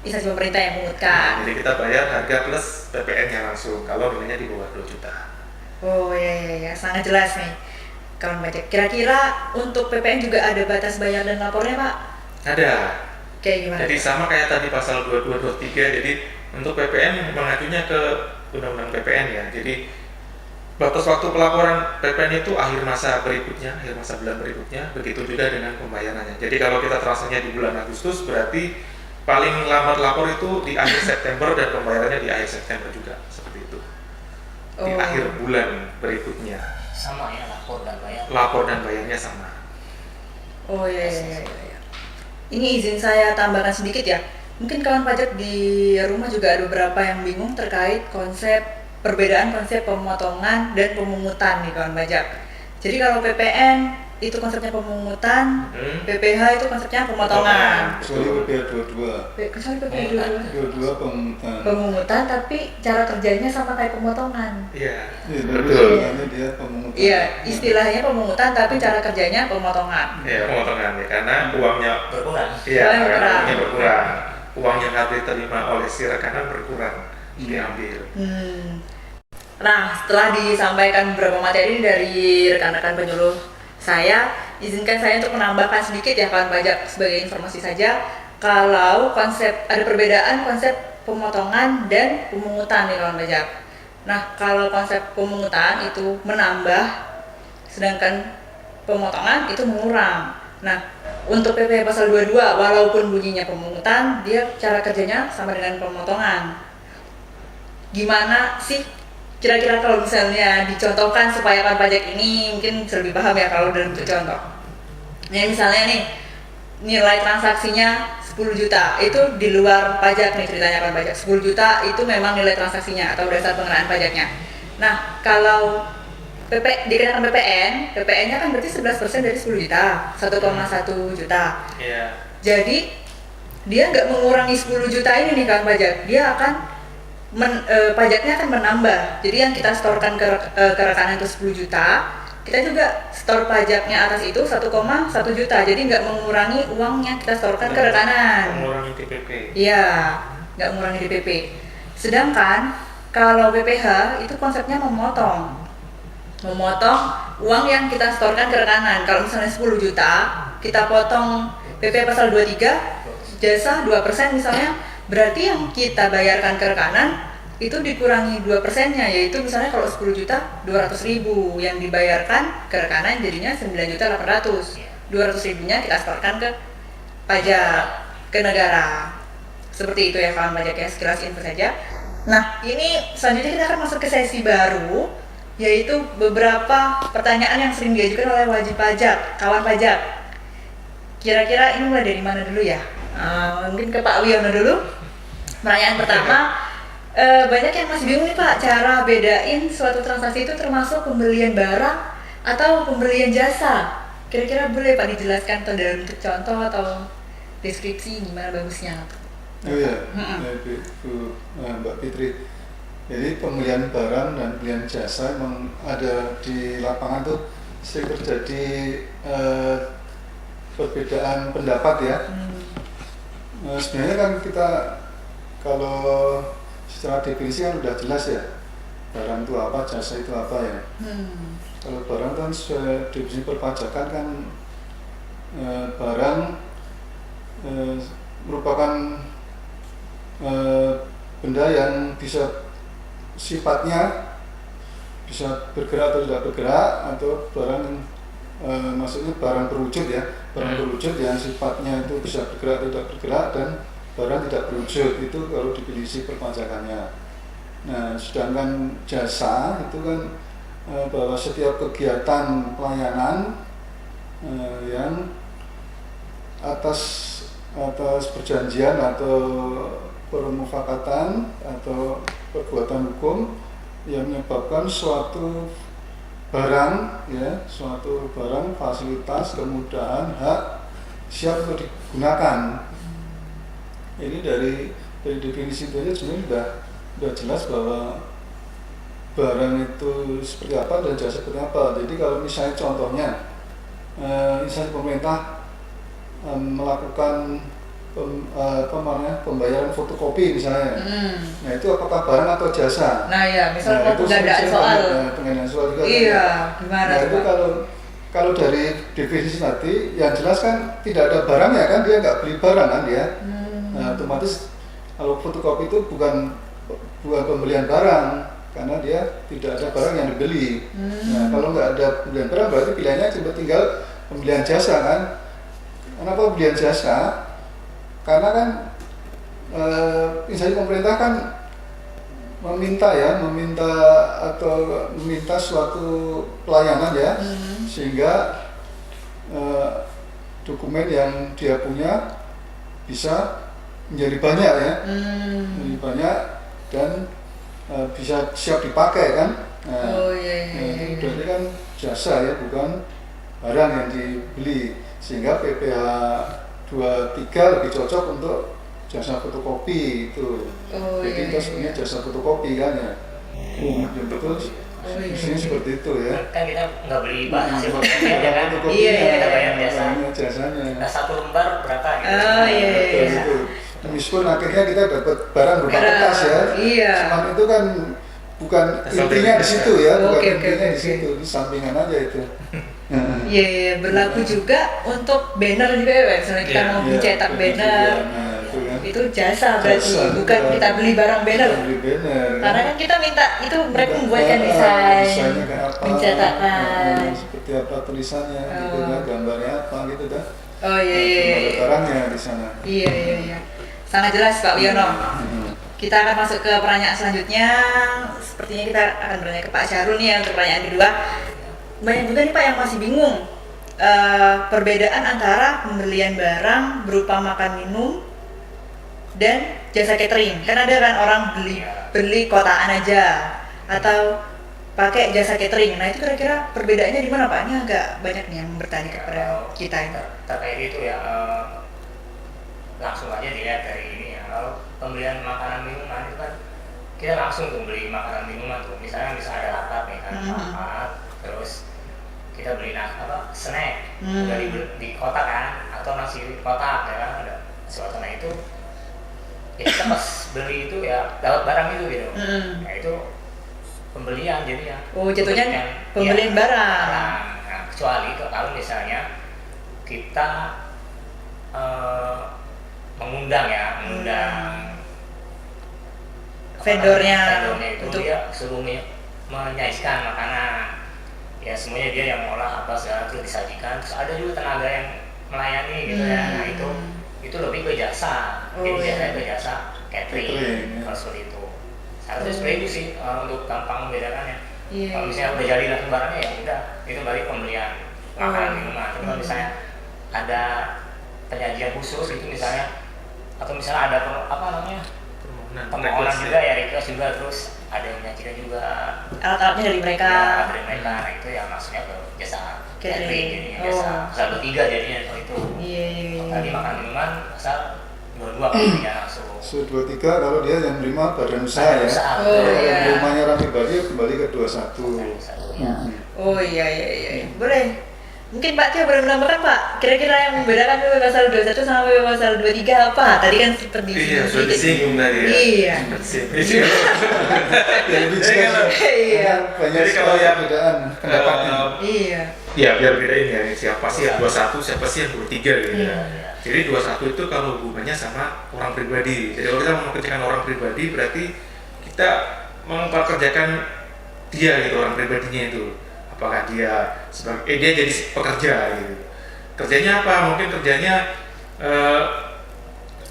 instansi pemerintah yang mengutkan. Jadi kita bayar harga plus PPN-nya langsung kalau nilainya di bawah 2 juta. Oh iya, sangat jelas nih kawan pajak. Kira-kira untuk PPN juga ada batas bayar dan lapornya Pak? Ada. Kayak gimana? Jadi sama kayak tadi pasal 2223. Jadi untuk PPN mengacunya ke Undang-Undang PPN ya. Jadi batas waktu pelaporan PPN itu akhir masa bulan berikutnya. Begitu juga dengan pembayarannya. Jadi kalau kita transaksinya di bulan Agustus berarti paling lambat lapor itu di akhir September dan pembayarannya di akhir September juga seperti itu. Di Oh. akhir bulan berikutnya. Sama ya, lapor dan bayar. Lapor dan bayarnya sama. Oh iya. Ini izin saya tambahkan sedikit ya. Mungkin kawan pajak di rumah juga ada beberapa yang bingung terkait perbedaan konsep pemotongan dan pemungutan nih kawan pajak. Jadi kalau PPN itu konsepnya pemungutan, PPH itu konsepnya pemotongan. Kecuali PPh 22. Kecuali PPH PPh 22 pemungutan. pemungutan, tapi cara kerjanya sama kayak pemotongan. Iya. Iya, Betul. Makanya dia pemungutan. Iya, istilahnya pemungutan tapi cara kerjanya pemotongan. Iya, pemotongan ya karena uangnya Berkurang. iya, Uangnya berkurang. karena uangnya berkurang. Uang yang harus diterima oleh si rekanan berkurang, diambil. Nah, setelah disampaikan beberapa materi dari rekan-rekan penyuluh saya, izinkan saya untuk menambahkan sedikit ya kawan pajak sebagai informasi saja. Kalau ada perbedaan konsep pemotongan dan pemungutan nih kawan pajak. Nah, kalau konsep pemungutan itu menambah, sedangkan pemotongan itu mengurang. Nah, untuk PPh pasal 22 walaupun bunyinya pemungutan, dia cara kerjanya sama dengan pemotongan. Gimana sih kira-kira kalau misalnya dicontohkan supaya kawan pajak ini mungkin bisa lebih paham ya kalau dalam bentuk contoh. Nah, misalnya nih nilai transaksinya 10 juta itu di luar pajak nih ceritanya kawan pajak. 10 juta itu memang nilai transaksinya atau dasar pengenaan pajaknya. Nah, kalau dikenakan PPN-nya kan berarti 11% dari 10 juta, 1,1 juta. Iya. Jadi dia nggak mengurangi 10 juta ini nih kawan pajak, dia akan pajaknya akan menambah. Jadi yang kita setorkan ke rekanan itu 10 juta, kita juga store pajaknya atas itu 1,1 juta. Jadi nggak mengurangi uang yang kita setorkan ke rekanan. Mengurangi DPP. Iya, nggak mengurangi DPP. Sedangkan kalau BPH itu konsepnya memotong uang yang kita setorkan ke rekanan. Kalau misalnya 10 juta, kita potong PP pasal 23, jasa 2% misalnya, berarti yang kita bayarkan ke rekanan itu dikurangi 2%-nya, yaitu misalnya kalau 10 juta 200.000 yang dibayarkan ke rekanan jadinya 9.800.000. 200.000-nya kita setorkan ke pajak, ke negara. Seperti itu ya kawan pajak ya, sekilas info saja. Nah, ini selanjutnya kita akan masuk ke sesi baru, yaitu beberapa pertanyaan yang sering diajukan oleh wajib pajak, kawan pajak. Kira-kira ini mulai dari mana dulu ya? Mungkin ke Pak Wiono dulu. Pertanyaan pertama, banyak yang masih bingung nih Pak, cara bedain suatu transaksi itu termasuk pembelian barang atau pembelian jasa. Kira-kira boleh Pak dijelaskan atau dalam bentuk contoh atau deskripsi gimana bagusnya? Oh iya, Mbak Fitri. Jadi pembelian barang dan pembelian jasa memang ada di lapangan tuh sering terjadi perbedaan pendapat ya. Sebenarnya kan kita kalau secara definisi kan udah jelas ya, barang itu apa, jasa itu apa ya. Kalau barang kan sesuai definisi perpajakan kan barang merupakan benda yang bisa sifatnya bisa bergerak atau tidak bergerak, atau barang maksudnya barang berwujud ya, barang berwujud yang sifatnya itu bisa bergerak atau tidak bergerak, dan barang tidak berwujud itu kalau definisi perpajakannya. Nah, sedangkan jasa itu kan bahwa setiap kegiatan pelayanan yang atas perjanjian atau permufakatan atau perbuatan hukum yang menyebabkan suatu barang ya, suatu barang, fasilitas, kemudahan, hak siap untuk digunakan. Ini dari definisi itu aja sebenarnya sudah jelas bahwa barang itu seperti apa dan jasa seperti apa. Jadi kalau misalnya contohnya instansi pemerintah melakukan pembayaran fotokopi misalnya, nah itu apakah barang atau jasa? Nah ya, misalnya itu penggandaan soal. penggandaan soal juga. Iya, gimana Nah itu kalau dari definisi tadi yang jelas kan tidak ada barang ya kan, dia nggak beli barang kan dia. Nah, otomatis kalau fotokopi itu bukan pembelian barang karena dia tidak ada barang yang dibeli. Nah kalau nggak ada pembelian barang berarti pilihannya cuma tinggal pembelian jasa kan. Kenapa pembelian jasa? Karena kan instansi pemerintah kan meminta suatu pelayanan ya, sehingga dokumen yang dia punya bisa menjadi banyak ya, menjadi banyak dan bisa siap dipakai kan. Itu berarti kan jasa ya, bukan barang yang dibeli, sehingga PPh 23 lebih cocok untuk jasa fotokopi itu. Jadi kita sebenarnya jasa fotokopi kan ya. Betul. Isinya seperti itu ya. Kan kita nggak beli hasil fotokopi aja kan? Kita bayar jasanya. Nah, 1 lembar berapa gitu? Itu. Meskipun akhirnya kita dapat barang berupa kertas ya. Cuman itu kan bukan intinya di situ ya, bukan intinya di situ, di sampingan aja itu. Iya, berlaku juga untuk banner juga ya, misalnya kita mau mencetak banner. Itu jasa berarti, bukan kita beli barang banner. Karena kan kita minta itu mereka membuatkan desain, pencetakan. Seperti apa tulisannya, gitu kan, gambarnya apa gitu kan. Barangnya di sana. Iya. Sangat jelas Pak Wiono. Kita akan masuk ke pertanyaan selanjutnya. Sepertinya kita akan bertanya ke Pak Syahrul nih ya, untuk pertanyaan kedua. Banyak juga nih Pak yang masih bingung perbedaan antara pembelian Iya. barang berupa makan minum dan jasa catering. Kan ada kan orang beli kotaan aja atau pakai jasa catering. Nah itu kira-kira perbedaannya di mana Pak? Ini agak banyak nih yang bertanya kepada kita ini. Terkait itu ya, langsung aja dilihat dari ini ya. Kalau pembelian makanan minuman itu kan kita langsung tuh beli makanan minuman tuh. Misalnya bisa ada lapak nih kan, lapak, terus kita beli snack dari di kotak kan, atau nasi kotak ya kan, ada suatu. Nah itu ya kita pas beli itu ya dapat barang itu gitu. Nah itu pembelian jadi ya. Jatuhnya pembelian barang. Nah, kecuali itu kalau misalnya kita mengundang vendornya itu untuk dia suruh menyajikan makanan. Ya semuanya dia yang ngolah apa segala itu disajikan. Terus ada juga tenaga yang melayani gitu ya. Nah itu lebih ke jasa. Jadi jasanya ke jasa catering. Kalau seperti itu. Seharusnya seperti itu sih untuk gampang membedakannya. Kalau misalnya udah jadi langsung barangnya ya udah itu balik pembelian makanan minuman. Tapi kalau misalnya ada penyajian khusus gitu misalnya, atau misalnya ada permohonan juga ya, request juga, terus ada yang menyajikan juga alat-alatnya dari mereka. Nah itu ya maksudnya ke jasa catering, jadinya jasa pasal 23 jadinya itu. Tadi makan minuman pasal 22 pembelian langsung. 23 kalau dia yang menerima badan usaha ya. Yang rumahnya orang pribadi kembali ke 21. Iya. Boleh. Mungkin Pak Tio boleh menambahkan Pak, kira-kira yang membedakan PP pasal 21 sama PP pasal 23 apa? Tadi kan seperti sudah disinggung tadi ya. Iya. Banyak kalau yang perbedaan pendapatnya. Iya. Ya biar bedain ya, siapa sih yang 21, siapa sih yang 23 gitu ya. Jadi 21 itu kalau hubungannya sama orang pribadi. Jadi kalau kita mengerjakan orang pribadi berarti kita memperkerjakan dia gitu, orang pribadinya itu. Apakah dia sebagai dia jadi pekerja gitu. Kerjanya apa? Mungkin kerjanya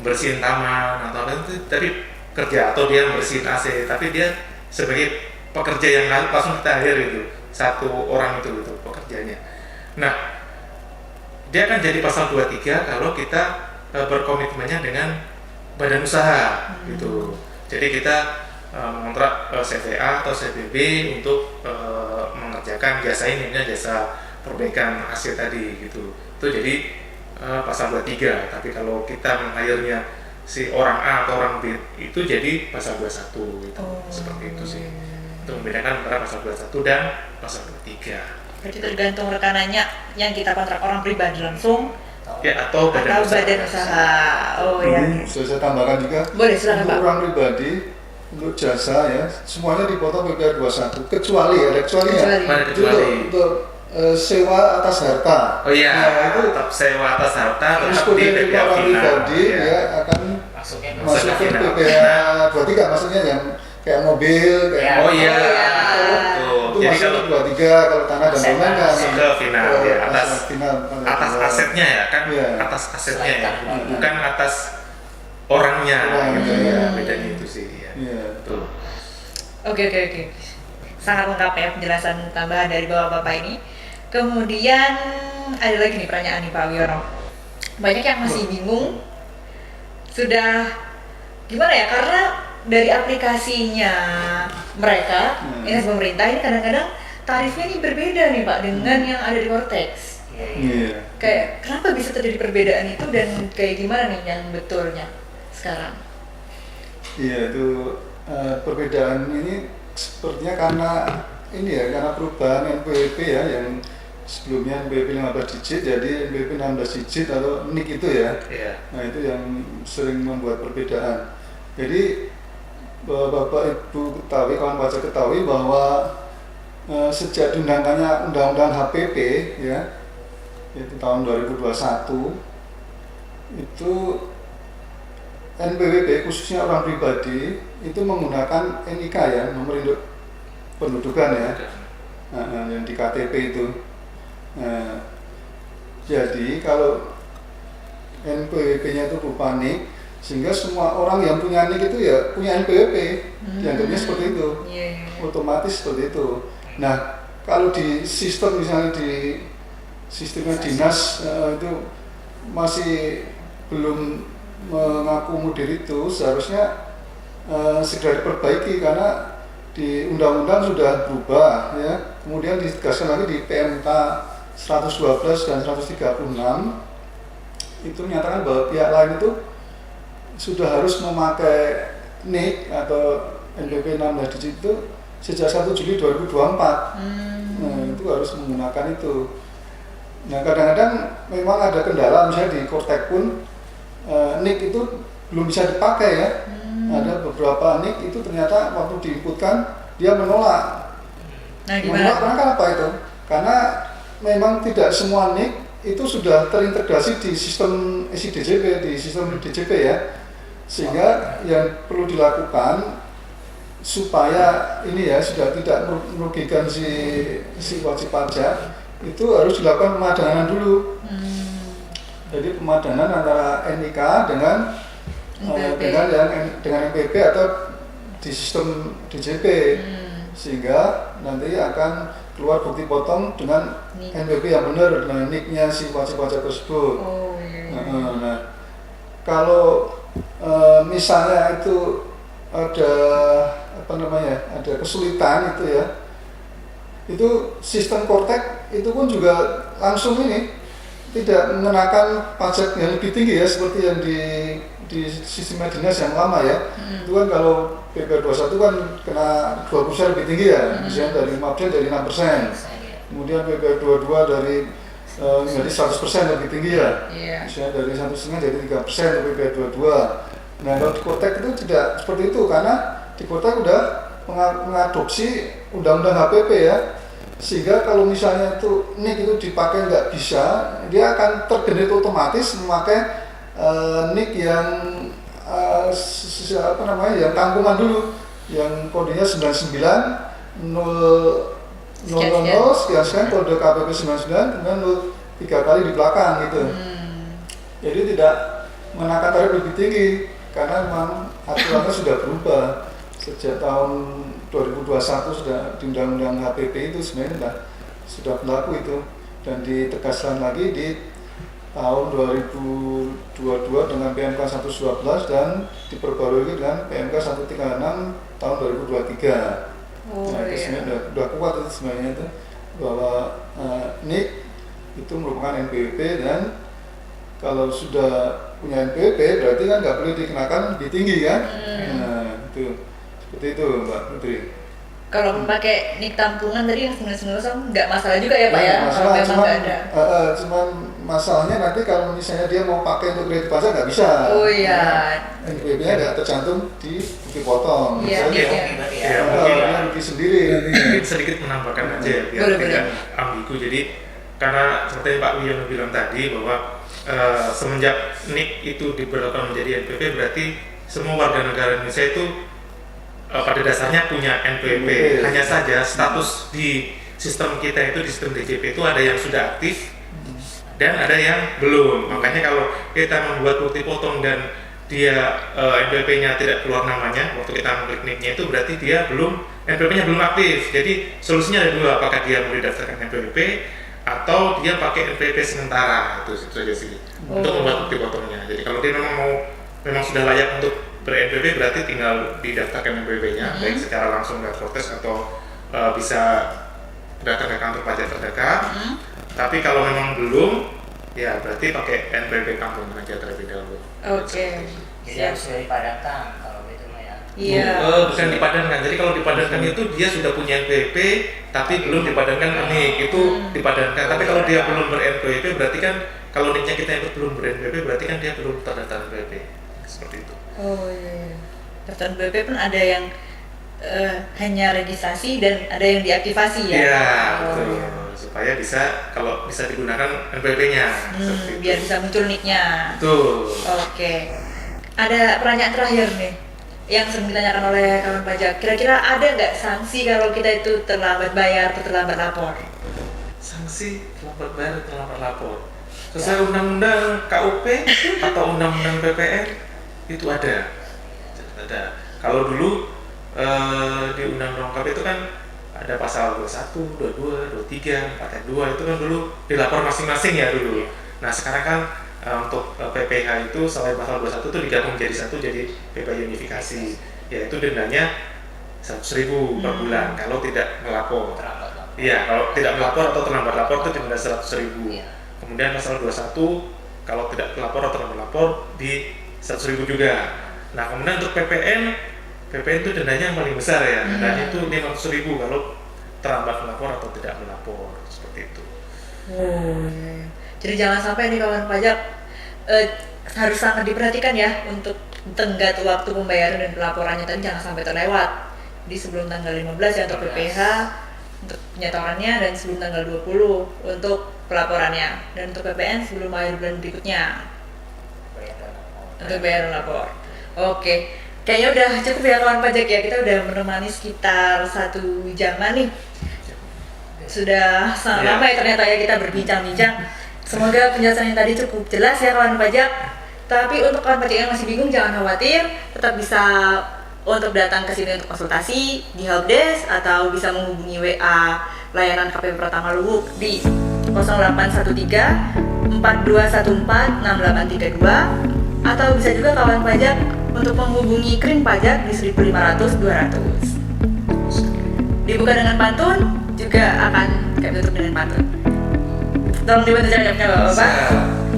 bersihin taman atau apa itu tadi kerja, atau dia bersihin AC, tapi dia sebagai pekerja yang langsung kita hire gitu. Satu orang itu gitu pekerjanya. Nah, dia akan jadi pasal 23 kalau kita berkomitmennya dengan badan usaha gitu. Jadi kita mengontrak CTA atau CBB untuk mengerjakan jasa ini, jasa perbaikan AC tadi gitu. Itu jadi pasal 23. Tapi kalau kita meng-hire-nya si orang A atau orang B itu jadi pasal 21 gitu. Seperti itu sih. Itu membedakan antara pasal 21 dan pasal 23. Berarti tergantung rekanannya yang kita kontrak orang pribadi langsung ya atau badan usaha. Bisa saya tambahkan juga. Boleh, silakan Pak. Untuk orang pribadi, untuk jasa ya, semuanya dipotong PPh 21 kecuali ada kecualinya. Untuk sewa atas harta. Nah, itu tetap sewa atas harta tetap di PPh orang pribadi ya akan masuk ke PPh 23, maksudnya yang kayak mobil, kayak betul. Jadi kalau 23 kalau tanah dan bangunan kan masuk ke final ya, atas final, atas asetnya ya kan, iya. atas asetnya ya, bukan atas orangnya gitu Orangnya. ya, bedanya itu sih ya. Iya. Betul. Oke. Sangat lengkap ya penjelasan tambahan dari bapak-bapak ini. Kemudian ada lagi nih pertanyaan nih Pak Wiono. Banyak yang masih bingung. Sudah gimana ya? Karena dari aplikasinya mereka, ini pemerintah ini kadang-kadang tarifnya ini berbeda nih Pak dengan yang ada di Cortex. Iya. Kayak kenapa bisa terjadi perbedaan itu dan kayak gimana nih yang betulnya sekarang? Iya, itu perbedaan ini sepertinya karena ini ya, karena perubahan NPWP ya, yang sebelumnya NPWP 15 digit jadi NPWP 16 digit atau NIK itu ya. Iya. Nah itu yang sering membuat perbedaan. Jadi Bapak Ibu ketahui, kawan baca ketahui bahwa sejak diundangkannya Undang-Undang HPP ya, yaitu tahun 2021 itu NPWP khususnya orang pribadi itu menggunakan NIK ya, nomor induk pendudukan ya, yang di KTP itu. Jadi kalau NPWP-nya itu berupa NIK, sehingga semua orang yang punya NIK itu ya punya NPWP, dianggapnya seperti itu, otomatis seperti itu. Nah kalau di sistem misalnya di sistemnya dinas itu masih belum mengakomodir itu, seharusnya segera diperbaiki karena di undang-undang sudah berubah ya, kemudian ditegaskan lagi di PMK 112 dan 136 itu menyatakan bahwa pihak lain itu sudah harus memakai NIK atau NPWP 16 digit itu sejak 1 Juli 2024. Nah itu harus menggunakan itu. Nah kadang-kadang memang ada kendala, misalnya di Cortex pun NIK itu belum bisa dipakai ya. Ada beberapa NIK itu ternyata waktu diinputkan dia menolak. Nah, menolak karena apa itu? Karena memang tidak semua NIK itu sudah terintegrasi di sistem SIDJP, di sistem DJP ya. Sehingga yang perlu dilakukan supaya ini ya sudah tidak merugikan si wajib pajak, itu harus dilakukan pemadanan dulu. Jadi pemadanan antara NIK dengan NPWP atau di sistem DJP, sehingga nanti akan keluar bukti potong dengan NPWP yang benar dengan NIK-nya si wajib pajak tersebut. Nah, kalau misalnya itu ada ada kesulitan itu ya, itu sistem Cortex itu pun juga langsung ini tidak mengenakan pajak yang lebih tinggi ya, seperti yang di sistem dinas yang lama ya. Itu kan kalau PP 21 kan kena 20% lebih tinggi ya, misalnya dari 5% dari 6%, kemudian PP 22 dari menjadi 100% lebih tinggi ya, misalnya dari 1,5% jadi 3% untuk PP 22. Nah kalau di Cortex itu tidak seperti itu, karena di Cortex udah mengadopsi Undang-Undang HPP ya, sehingga kalau misalnya itu NIK itu dipakai nggak bisa, dia akan tergenet otomatis memakai NIK yang yang tanggungan dulu, yang kodenya 99 000 sekian kode KPP 99 kemudian 3 kali di belakang gitu. Jadi tidak mengenakan tarif lebih tinggi karena memang aturannya sudah berubah sejak tahun 2021, sudah di Undang-Undang HPP itu sebenarnya sudah berlaku itu, dan ditegaskan lagi di tahun 2022 dengan PMK 112 dan diperbarui dengan PMK 136 tahun 2023. Nah itu sebenarnya sudah kuat itu sebenarnya itu, bahwa NIK itu merupakan NPWP, dan kalau sudah punya NPWP berarti kan nggak boleh dikenakan lebih tinggi kan. Nah itu seperti itu Mbak Putri. Kalau pakai NIK tampungan tadi yang 99 nggak masalah juga ya Pak ya? Masalah, memang nggak ada. Cuman masalahnya nanti kalau misalnya dia mau pakai untuk kredit pajak nggak bisa. Oh iya. NPWP-nya nggak tercantum di bukti potong. Iya. Dia bukti sendiri. Mungkin sedikit menambahkan aja ya, biar tidak ambigu. Jadi karena seperti Pak Wiono bilang tadi bahwa semenjak NIK itu diberlakukan menjadi NPWP, berarti semua warga negara Indonesia itu pada dasarnya punya NPWP. Hanya saja status di sistem kita itu, di sistem DJP itu ada yang sudah aktif dan ada yang belum. Makanya kalau kita membuat bukti potong dan dia NPWP-nya tidak keluar namanya waktu kita mengklik NIK-nya, itu berarti dia belum, NPWP-nya belum aktif. Jadi solusinya ada dua, apakah dia mau didaftarkan NPWP atau dia pakai NPWP sementara, itu saja sih untuk membuat bukti potongnya. Jadi kalau dia memang sudah layak untuk ber-NPWP, berarti tinggal didaftarkan NPWP-nya, baik secara langsung lewat Fortes atau bisa datang ke kantor pajak terdekat. Tapi kalau memang belum, ya berarti pakai NPWP kampung aja terlebih dahulu. Oke. Jadi harus sudah dipadatkan kalau gitu mah ya. Iya. Bukan dipadankan. Jadi kalau dipadankan itu dia sudah punya NPWP tapi belum dipadankan ke NIK, itu dipadankan. Tapi kalau dia belum ber-NPWP, berarti kan kalau NIK-nya kita ikut belum ber-NPWP, berarti kan dia belum terdaftar NPWP. Seperti itu. Oh iya. Daftar NPWP pun ada yang hanya registrasi dan ada yang diaktifasi ya. Iya, Oh, betul. iya. Supaya bisa, kalau bisa digunakan NPWP-nya. Seperti itu. Biar bisa muncul nick-nya. Betul. Oke. Ada pertanyaan terakhir nih yang sering ditanyakan oleh kawan pajak. Kira-kira ada nggak sanksi kalau kita itu terlambat bayar atau terlambat lapor? Sanksi terlambat bayar, terlambat lapor. Sesuai undang-undang KUP atau undang-undang PPN itu ada. Kalau dulu di undang-undang KUP itu kan ada pasal 21, 22, 23, 4 2 itu kan dulu dilapor masing-masing ya dulu. Nah sekarang kan untuk PPH itu selain pasal 21 itu digabung jadi satu, jadi PPH unifikasi, yaitu dendanya 100.000 per bulan kalau tidak melapor. Terlambat lapor. Iya, kalau tidak melapor atau terlambat lapor itu denda 100.000. Iya. Kemudian pasal 21 kalau tidak melapor atau terlambat lapor di 100.000 juga. Nah kemudian untuk PPN itu dendanya yang paling besar ya, dendanya itu 500.000 kalau terlambat melapor atau tidak melapor, seperti itu. Oh, iya. Jadi jangan sampai nih kawan pajak harus sangat diperhatikan ya untuk tenggat waktu pembayaran dan pelaporannya tadi jangan sampai terlewat. Jadi sebelum tanggal 15 ya untuk PPH untuk penyetorannya, dan sebelum tanggal 20 untuk pelaporannya, dan untuk PPN sebelum akhir bulan berikutnya untuk bayar dan lapor. Oke. Kayaknya udah cukup ya kawan pajak ya, kita udah menemani sekitar 1 jaman nih. Sudah sangat lama ya ternyata ya kita berbincang-bincang. Semoga penjelasan yang tadi cukup jelas ya kawan pajak. Tapi untuk kawan pajak yang masih bingung jangan khawatir, tetap bisa untuk datang ke sini untuk konsultasi di helpdesk atau bisa menghubungi WA layanan KPP Pratama Luwuk di 0813 4214 6832, atau bisa juga kawan pajak untuk menghubungi Krim Pajak di 1500 200. Dibuka dengan pantun, juga akan kami tutup dengan pantun. Tolong dibantu jawabnya Bapak.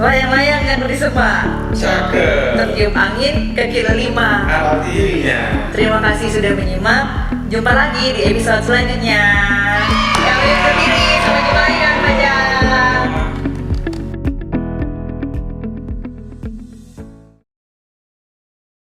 Layang-layang yang disemak, Cakep. tertiup angin ke kilo 5. Artinya Terima kasih sudah menyimak. Jumpa lagi di episode selanjutnya.